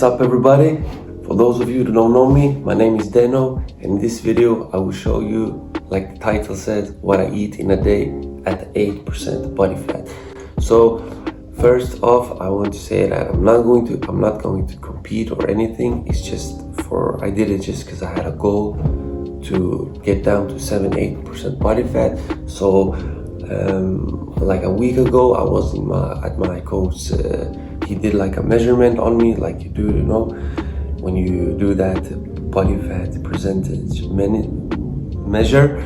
What's up everybody? For those of you who don't know me, my name is Deno, and in this video I will show you, like the title says, what I eat in a day at 8% body fat. So first off, I want to say that I'm not going to compete or anything. It's just I did it just because I had a goal to get down to 7-8% body fat. So like a week ago I was at my coach. He did like a measurement on me, like you do, you know, when you do that body fat percentage measure,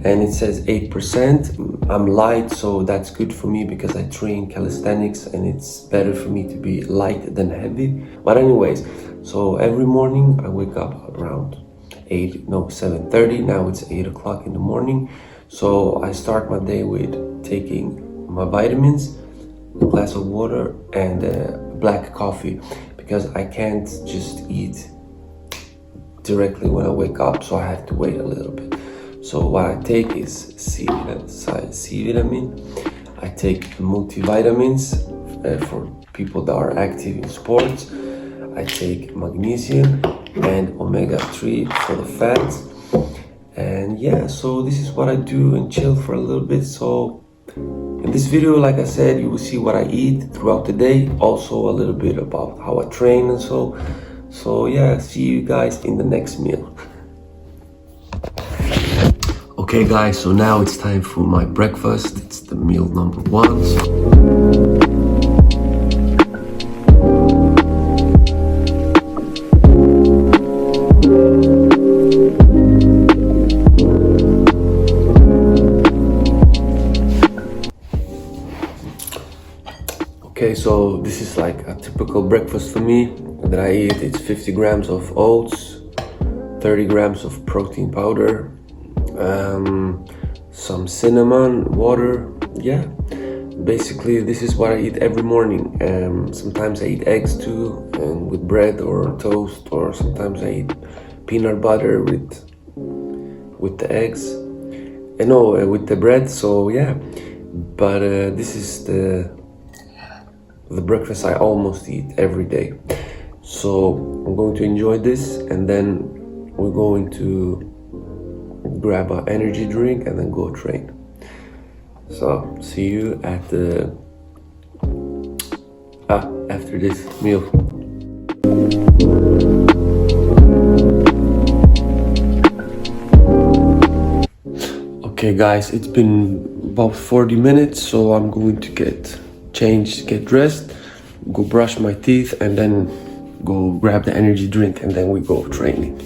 and it says 8%. I'm light, so that's good for me because I train calisthenics and it's better for me to be light than heavy. But anyways, so every morning I wake up around 7:30. Now it's 8 o'clock in the morning. So I start my day with taking my vitamins, a glass of water, and black coffee, because I can't just eat directly when I wake up, so I have to wait a little bit. So what I take is C vitamin. I take multivitamins for people that are active in sports. I take magnesium and omega-3 for the fats. And yeah, so this is what I do and chill for a little bit. So in this video, like I said, you will see what I eat throughout the day, also a little bit about how I train and so yeah, see you guys in the next meal. Okay guys, so now it's time for my breakfast. It's the meal number 1. Okay, so this is like a typical breakfast for me that I eat. It's 50 grams of oats, 30 grams of protein powder, some cinnamon, water. Yeah, basically this is what I eat every morning. Sometimes I eat eggs too, with bread or toast, or sometimes I eat peanut butter with the eggs. With the bread. So yeah, but this is the breakfast I almost eat every day. So I'm going to enjoy this, and then we're going to grab an energy drink and then go train. So see you at the after this meal. Okay guys, it's been about 40 minutes, so I'm going to get changed, get dressed, go brush my teeth, and then go grab the energy drink, and then we go training.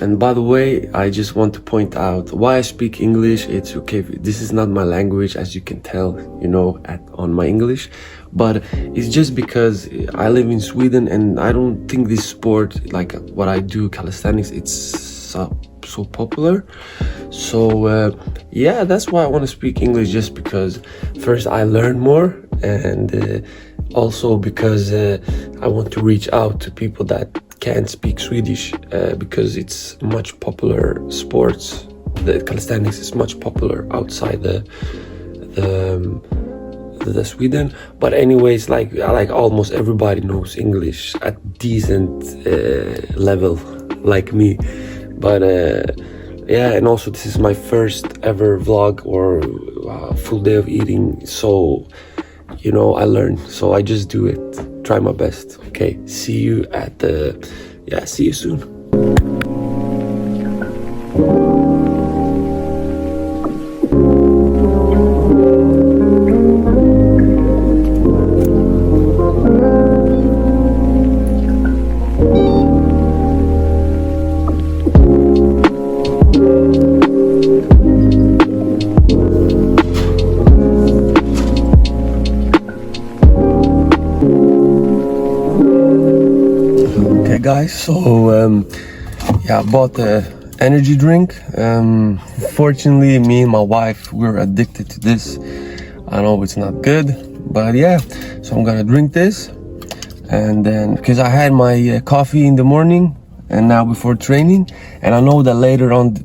And by the way, I just want to point out why I speak English. It's okay, this is not my language, as you can tell, you know, on my English, but it's just because I live in Sweden and I don't think this sport, like what I do, calisthenics, it's so popular. So yeah, that's why I want to speak English, just because first I learn more, and also because I want to reach out to people that can't speak Swedish, because it's much popular sports. The calisthenics is much popular outside the Sweden. But anyways, like almost everybody knows English at decent level, like me. But yeah, and also this is my first ever vlog or full day of eating, so you know, I learn, so I just do it, try my best. Okay, see you see you soon. Guys, so yeah, I bought the energy drink. Fortunately, me and my wife, we're addicted to this. I know it's not good, but yeah, so I'm gonna drink this, and then because I had my coffee in the morning and now before training, and I know that later on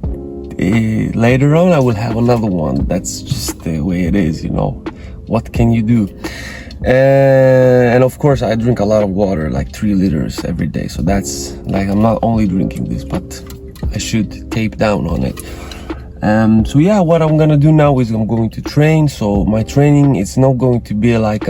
I will have another one. That's just the way it is, you know, what can you do? And of course I drink a lot of water, like 3 liters every day. So that's like, I'm not only drinking this, but I should tape down on it. So yeah, what I'm gonna do now is I'm going to train. So my training, it's not going to be like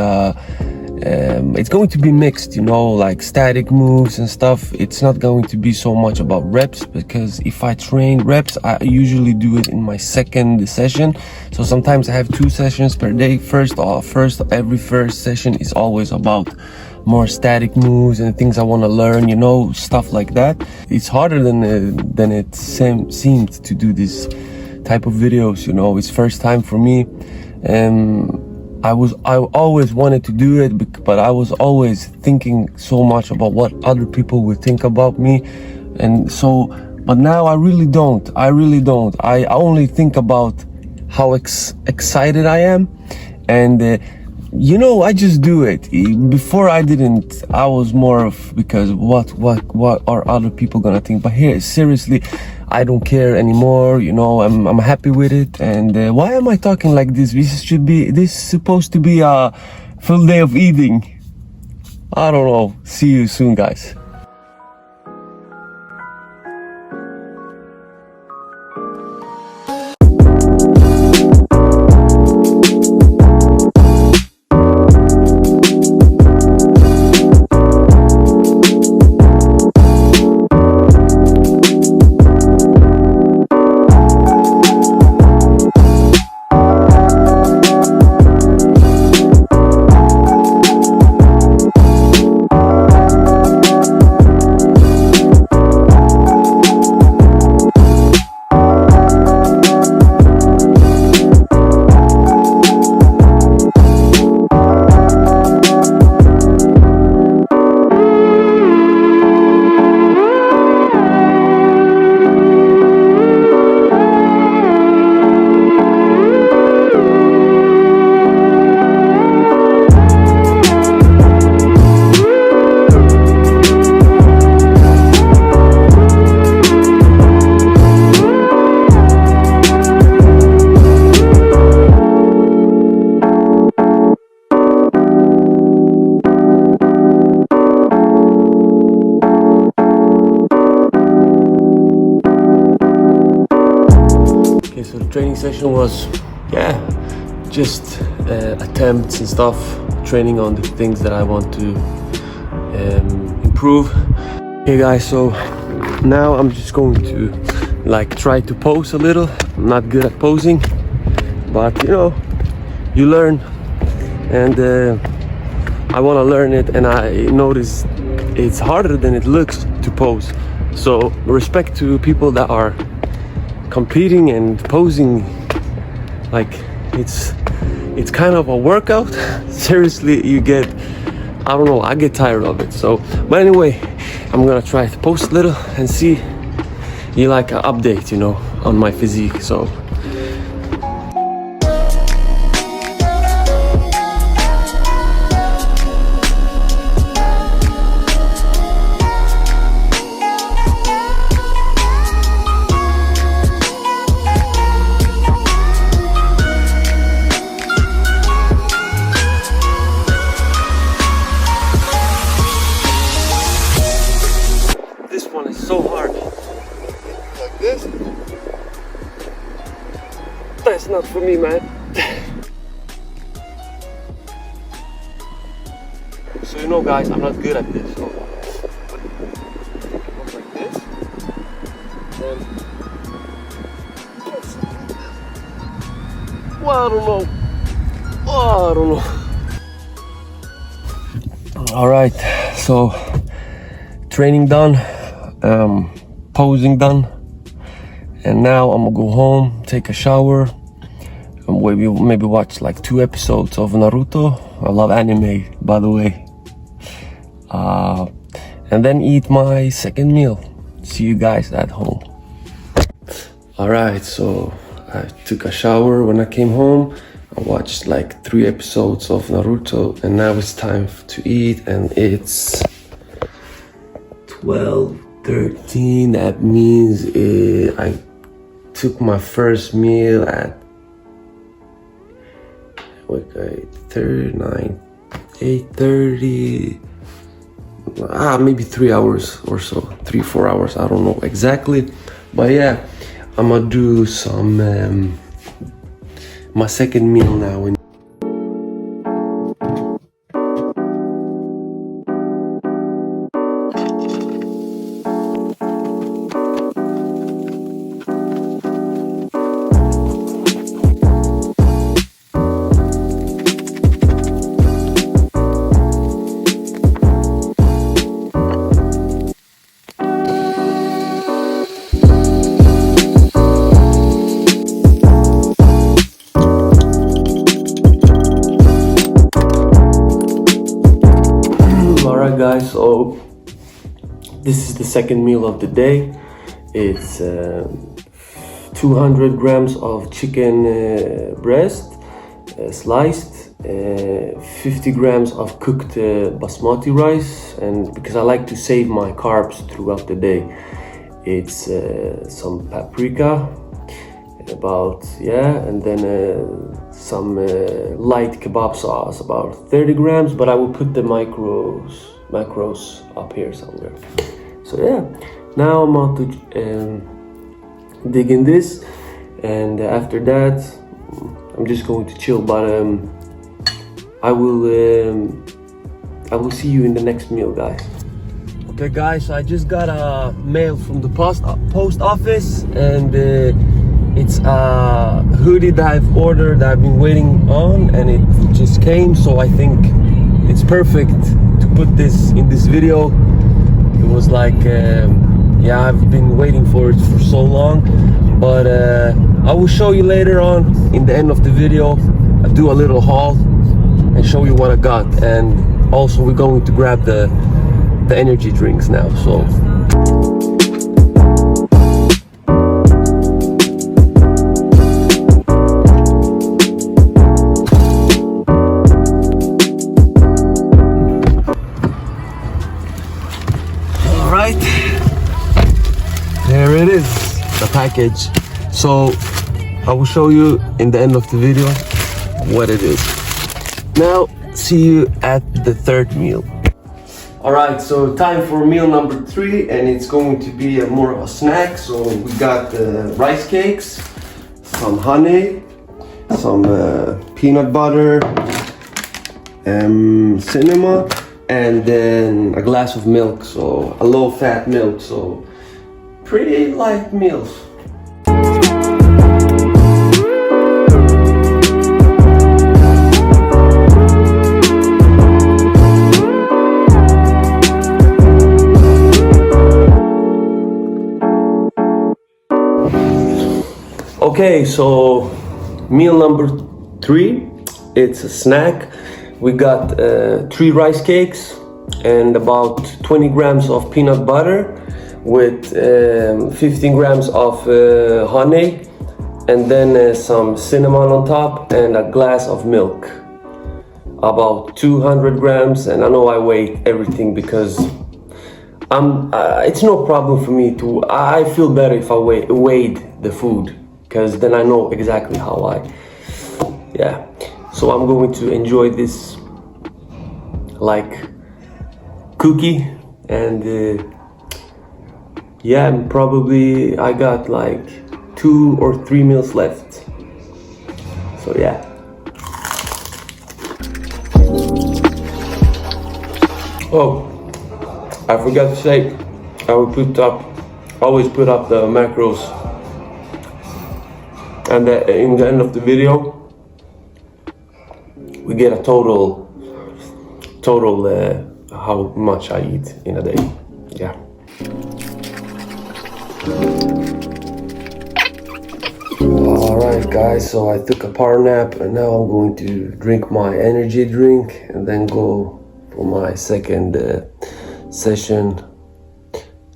it's going to be mixed, you know, like static moves and stuff. It's not going to be so much about reps, because if I train reps, I usually do it in my second session. So sometimes I have 2 sessions per day. Every first session is always about more static moves and things I want to learn, you know, stuff like that. It's harder than it seemed to do this type of videos, you know. It's first time for me. I always wanted to do it, but I was always thinking so much about what other people would think about me. And so, but now I really don't. I only think about how excited I am. And you know, I just do it. Before I didn't. I was more of, because what are other people gonna think? But here, seriously, I don't care anymore, you know. I'm happy with it. And why am I talking like this? This is supposed to be a full day of eating. I don't know. See you soon, guys. So the training session was, just attempts and stuff, training on the things that I want to improve. Okay guys, so now I'm just going to like try to pose a little. I'm not good at posing, but you know, you learn. And I want to learn it, and I notice it's harder than it looks to pose. So respect to people that are competing and posing. Like it's kind of a workout. Seriously, you get, I don't know, I get tired of it. So, but anyway, I'm gonna try to post a little and see you like an update, you know, on my physique. So so hard. Like this? That's not for me, man. So you know guys, I'm not good at this. So like this. Then well, I don't know. Alright, so training done. Posing done, and now I'm gonna go home, take a shower, and maybe watch like 2 episodes of Naruto. I love anime, by the way. And then eat my second meal. See you guys at home. Alright, so I took a shower when I came home. I watched like 3 episodes of Naruto, and now it's time to eat, and it's 12:13. That means I took my first meal at 9. 8:30, maybe 3 hours or so, 3-4 hours, I don't know exactly. But yeah, I'm gonna do some my second meal now. Alright guys, so this is the second meal of the day. It's 200 grams of chicken breast sliced, 50 grams of cooked basmati rice, and because I like to save my carbs throughout the day, it's some paprika, and then some light kebab sauce, about 30 grams, but I will put the macros up here somewhere. So yeah, now I'm about to dig in this, and after that I'm just going to chill, but I will see you in the next meal, guys. Okay guys, so I just got a mail from the post office, and it's a hoodie that I've ordered, that I've been waiting on, and it just came, so I think it's perfect to put this in this video. It was like, yeah, I've been waiting for it for so long, but I will show you later on in the end of the video. I'll do a little haul and show you what I got, and also we're going to grab the energy drinks now, so. Alright, there it is, the package. So I will show you in the end of the video what it is. Now, see you at the third meal. Alright, so time for meal number 3, and it's going to be more of a snack. So we got rice cakes, some honey, some peanut butter, cinnamon, and then a glass of milk, so a low-fat milk, so pretty light meals. Okay, so meal number 3, it's a snack. We got 3 rice cakes and about 20 grams of peanut butter with 15 grams of honey, and then some cinnamon on top, and a glass of milk, about 200 grams. And I know I weigh everything because it's no problem for me to, I feel better if I weighed the food, because then I know exactly how yeah. So I'm going to enjoy this like cookie, and yeah, and probably I got like 2 or 3 meals left. So yeah. Oh, I forgot to say, I will always put up the macros, and in the end of the video we get a total how much I eat in a day. Yeah. Alright guys, so I took a power nap, and now I'm going to drink my energy drink and then go for my second session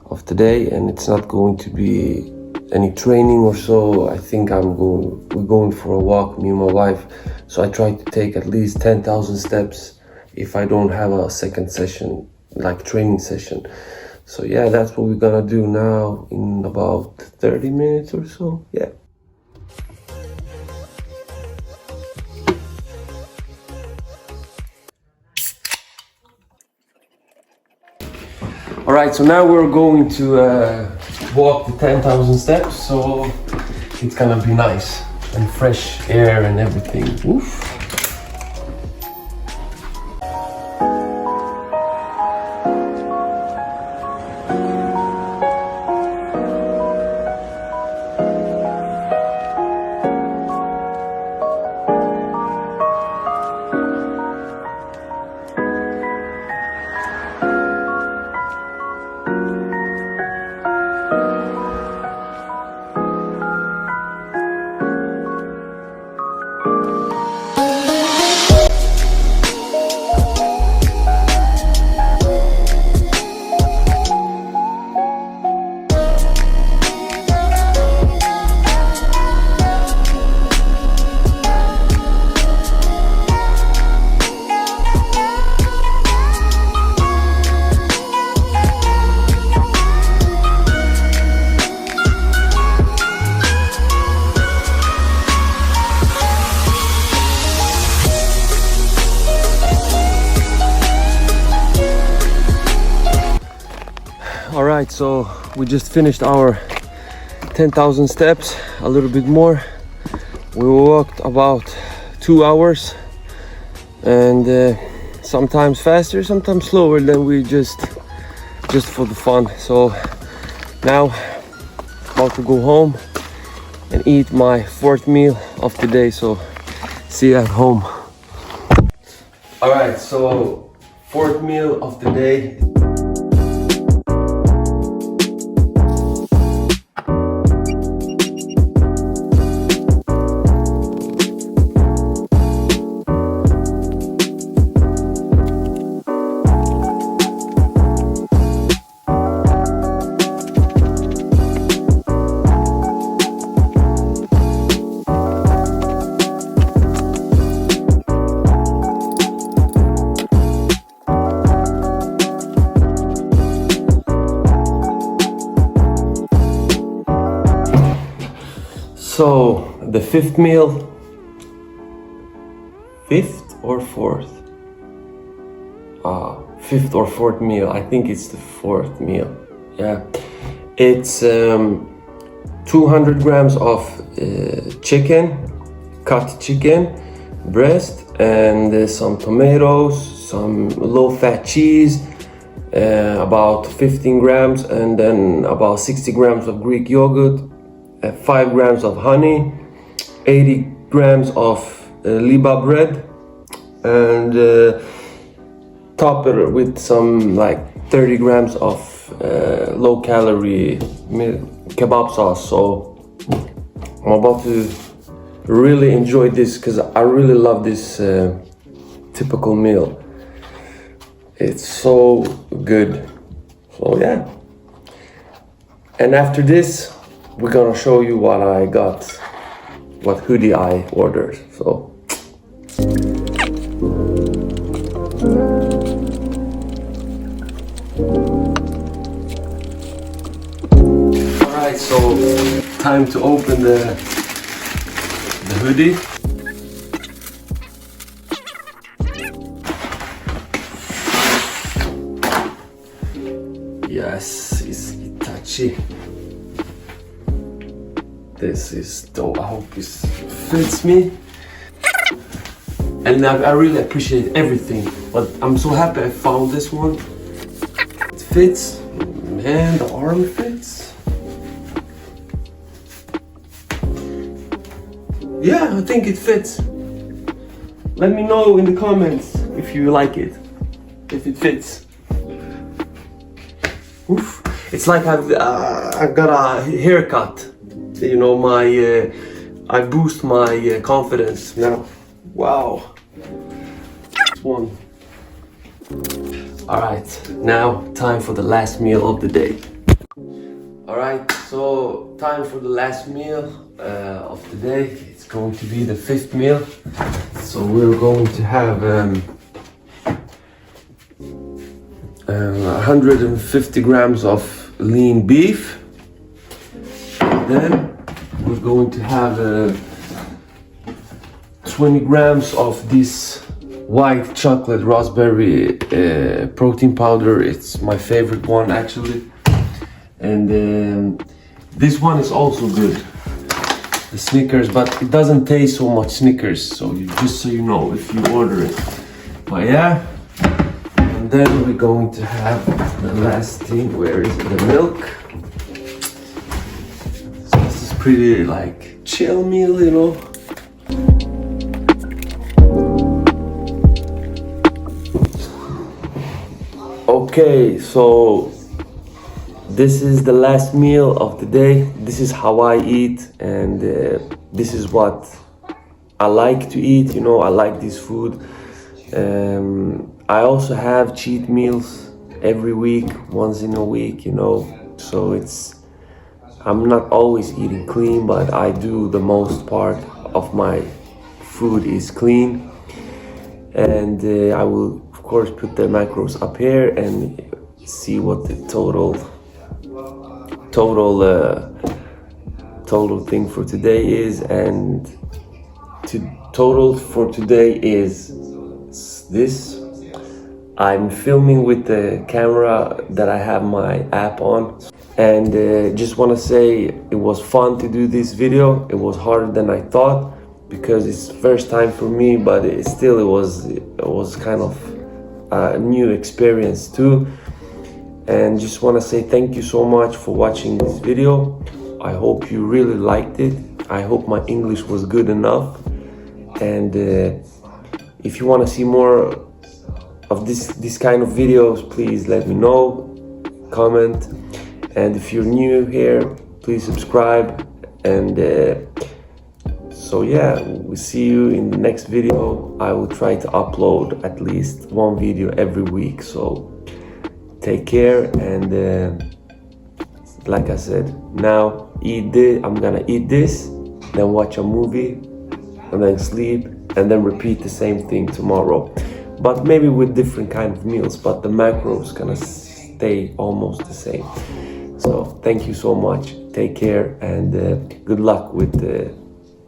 of the day. And it's not going to be any training or so. I think we're going for a walk, me and my wife. So I try to take at least 10,000 steps if I don't have a second session, like training session. So yeah, that's what we're gonna do now in about 30 minutes or so. Yeah. Alright, so now we're going to walk the 10,000 steps, so it's gonna be nice and fresh air and everything. Oof. Alright, so we just finished our 10,000 steps, a little bit more. We walked about 2 hours, and sometimes faster, sometimes slower than we just for the fun. So now about to go home and eat my 4th meal of the day, so see you at home. Alright, so 4th meal of the day. So the 5th meal, 5th or 4th? 5th or 4th meal. I think it's the 4th meal. Yeah, it's 200 grams of chicken, cut chicken breast, and some tomatoes, some low-fat cheese, about 15 grams, and then about 60 grams of Greek yogurt, 5 grams of honey, 80 grams of liba bread, and top it with some like 30 grams of low-calorie kebab sauce. So I'm about to really enjoy this because I really love this typical meal. It's so good. So yeah. And after this, we're gonna show you what I got, what hoodie I ordered. So alright, so time to open the hoodie. Yes, it's Itachi. This is dope. I hope this fits me. And I really appreciate everything, but I'm so happy I found this one. It fits, man, the arm fits. Yeah, I think it fits. Let me know in the comments if you like it, if it fits. Oof. It's like I got a haircut. You know, I boost my confidence now. Wow. One. Alright, now time for the last meal of the day. Alright, so time for the last meal of the day. It's going to be the 5th meal. So we're going to have 150 grams of lean beef. Then we're going to have 20 grams of this white chocolate raspberry protein powder. It's my favorite one actually. And this one is also good, the Snickers, but it doesn't taste so much Snickers, so just so you know if you order it. But yeah, and then we're going to have the last thing. Where is the milk? So this is pretty like chill meal, you know. Okay, so this is the last meal of the day. This is how I eat, and this is what I like to eat. You know, I like this food. I also have cheat meals every week, once in a week, you know. So I'm not always eating clean, but I do the most part of my food is clean. And I will, of course, put the macros up here and see what the total thing for today is. And total for today is this. I'm filming with the camera that I have my app on, and just want to say it was fun to do this video. It was harder than I thought because it's first time for me, but it was kind of a new experience too. And just want to say thank you so much for watching this video. I hope you really liked it. I hope my English was good enough. And if you want to see more of this kind of videos, please let me know, comment. And if you're new here, please subscribe. And so yeah, we'll see you in the next video. I will try to upload at least one video every week. So take care, and like I said, now I'm gonna eat this, then watch a movie, and then sleep, and then repeat the same thing tomorrow, but maybe with different kind of meals, but the macros gonna stay almost the same. So thank you so much, take care, and good luck with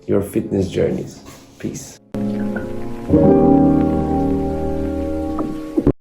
your fitness journeys. Peace.